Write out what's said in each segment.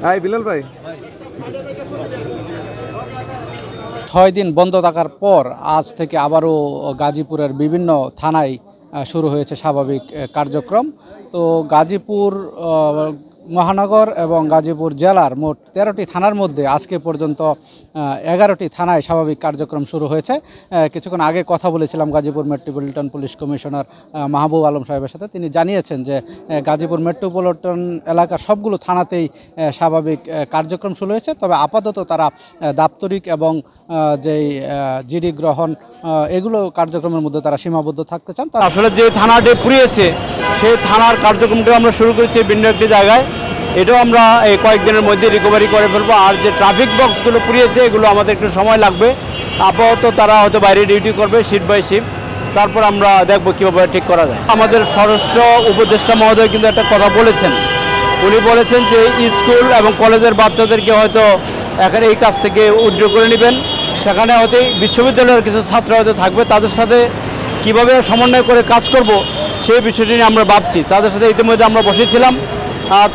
High Bilal ভাই। 6 দিন বন্ধ থাকার পর আজ থেকে আবারও গাজীপুরের বিভিন্ন থানায় শুরু হয়েছে স্বাভাবিক কার্যক্রম। তো গাজীপুর মহানগর এবং গাজীপুর জেলার মোট 13টি থানার মধ্যে আজকে পর্যন্ত 11টি থানায় স্বাভাবিক কার্যক্রম শুরু হয়েছে। কিছুক্ষণ আগে কথা বলেছিলাম Gazipur metropolitan police commissioner Mahbub Alam সাহেবের সাথে। তিনি জানিয়েছেন যে গাজীপুর মেট্রোপলিটন এলাকার সবগুলো থানাতেই স্বাভাবিক কার্যক্রম শুরু হয়েছে, তবে আপাতত তারা দাপ্তরিক এবং যেই জিডি গ্রহণ এগুলো কার্যক্রমের মধ্যে তারা সীমাবদ্ধ থাকতে চান। আসলে যে থানাটি পুড়িয়েছে সেই থানার কার্যক্রমটা আমরা শুরু করেছি ভিন্ন একটি জায়গায়, এটাও আমরা এই কয়েকদিনের মধ্যে রিকভারি করে ফেলবো। আর যে ট্রাফিক বক্সগুলো পুড়িয়েছে এগুলো আমাদের একটু সময় লাগবে, আপাতত তারা হয়তো বাইরে ডিউটি করবে শিফট বাই শিফট, তারপর আমরা দেখবো কীভাবে ঠিক করা যায়। আমাদের স্বরাষ্ট্র উপদেষ্টা মহোদয় কিন্তু একটা কথা বলেছেন, উনি বলেছেন যে স্কুল এবং কলেজের বাচ্চাদেরকে হয়তো এখানে এই কাজ থেকে উইথড্র করে নেবেন, সেখানে হয়তো বিশ্ববিদ্যালয়ের কিছু ছাত্র হয়তো থাকবে, তাদের সাথে কীভাবে সমন্বয় করে কাজ করব সেই বিষয়টি নিয়ে আমরা ভাবছি। তাদের সাথে ইতিমধ্যে আমরা বসেছিলাম,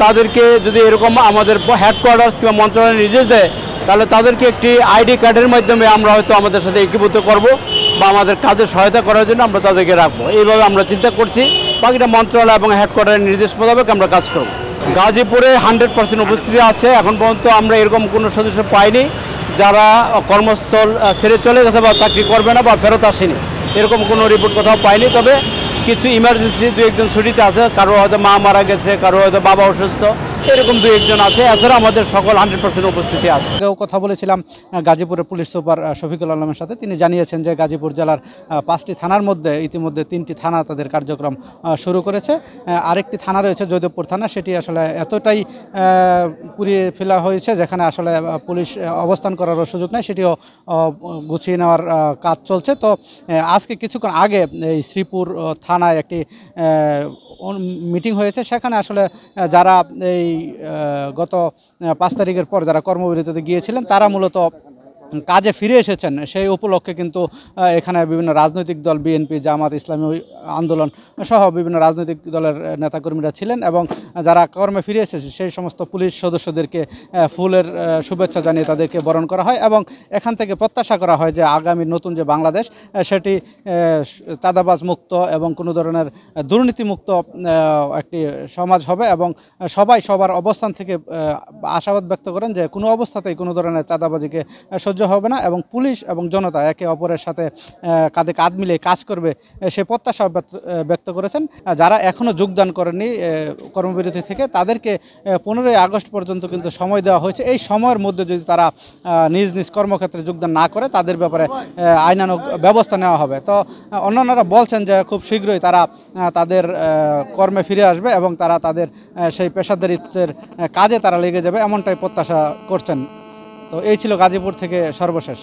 তাদেরকে যদি এরকম আমাদের হেডকোয়ার্টার্স কিংবা মন্ত্রণালয় নির্দেশ দেয় তাহলে তাদেরকে একটি আইডি কার্ডের মাধ্যমে আমরা হয়তো আমাদের সাথে একীভূত করব বা আমাদের কাজে সহায়তা করার জন্য আমরা তাদেরকে রাখবো। এইভাবে আমরা চিন্তা করছি, বাকিটা মন্ত্রণালয় এবং হেডকোয়ার্টারের নির্দেশ মোতাবেক আমরা কাজ করব। গাজীপুরে 100% উপস্থিতি আছে। এখন পর্যন্ত আমরা এরকম কোনো সদস্য পাইনি যারা কর্মস্থল ছেড়ে চলে গেছে বা চাকরি করবে না বা ফেরত আসেনি, এরকম কোনো রিপোর্ট কোথাও পাইনি। তবে কিছু ইমার্জেন্সি 2-1 ছুটিতে আছে, কারো হয়তো মা মারা গেছে, কারো হয়তো বাবা অসুস্থ, এরকম 2-1 আছে। এছাড়া আমাদের সকল 100% উপস্থিতি আছে। কথা বলেছিলাম গাজীপুরের পুলিশ সুপার শফিকুল আলমের সাথে। তিনি জানিয়েছেন যে গাজীপুর জেলার 5টি থানার মধ্যে ইতিমধ্যে 3টি থানা তাদের কার্যক্রম শুরু করেছে। আরেকটি থানা রয়েছে জয়দেবপুর থানা, সেটি আসলে এতটাই পুড়িয়ে ফেলা হয়েছে যেখানে আসলে পুলিশ অবস্থান করারও সুযোগ নেই, সেটিও গুছিয়ে নেওয়ার কাজ চলছে। তো আজকে কিছুক্ষণ আগে এই শ্রীপুর থানায় একটি মিটিং হয়েছে, সেখানে আসলে যারা এই গত 5 তারিখের পর যারা কর্মবিরতিতে গিয়েছিলেন তারা মূলত কাজে ফিরে এসেছেন, সেই উপলক্ষে কিন্তু এখানে বিভিন্ন রাজনৈতিক দল বিএনপি, জামাত, ইসলামী আন্দোলন সহ বিভিন্ন রাজনৈতিক দলের নেতাকর্মীরা ছিলেন এবং যারা কর্মে ফিরে এসেছে সেই সমস্ত পুলিশ সদস্যদেরকে ফুলের শুভেচ্ছা জানিয়ে তাদেরকে বরণ করা হয় এবং এখান থেকে প্রত্যাশা করা হয় যে আগামী নতুন যে বাংলাদেশ সেটি চাঁদাবাজ মুক্ত এবং কোনো ধরনের দুর্নীতিমুক্ত একটি সমাজ হবে এবং সবাই সবার অবস্থান থেকে আশাবাদ ব্যক্ত করেন যে কোনো অবস্থাতেই কোনো ধরনের চাঁদাবাজিকে সহ্য হবে না এবং পুলিশ এবং জনতা একে অপরের সাথে কাঁধে কাঁধ মিলিয়ে কাজ করবে সে প্রত্যাশা ব্যক্ত করেছেন। যারা এখনও যোগদান করেননি কর্মবিরতি থেকে তাদেরকে 15ই আগস্ট পর্যন্ত কিন্তু সময় দেওয়া হয়েছে। এই সময়ের মধ্যে যদি তারা নিজ নিজ কর্মক্ষেত্রে যোগদান না করে তাদের ব্যাপারে আইনানুগ ব্যবস্থা নেওয়া হবে। তো অন্যান্যরা বলছেন যে খুব শীঘ্রই তারা তাদের কর্মে ফিরে আসবে এবং তারা তাদের সেই পেশাদারিত্বের কাজে তারা লেগে যাবে, এমনটাই প্রত্যাশা করছেন। তো এই ছিল গাজীপুর থেকে সর্বশেষ।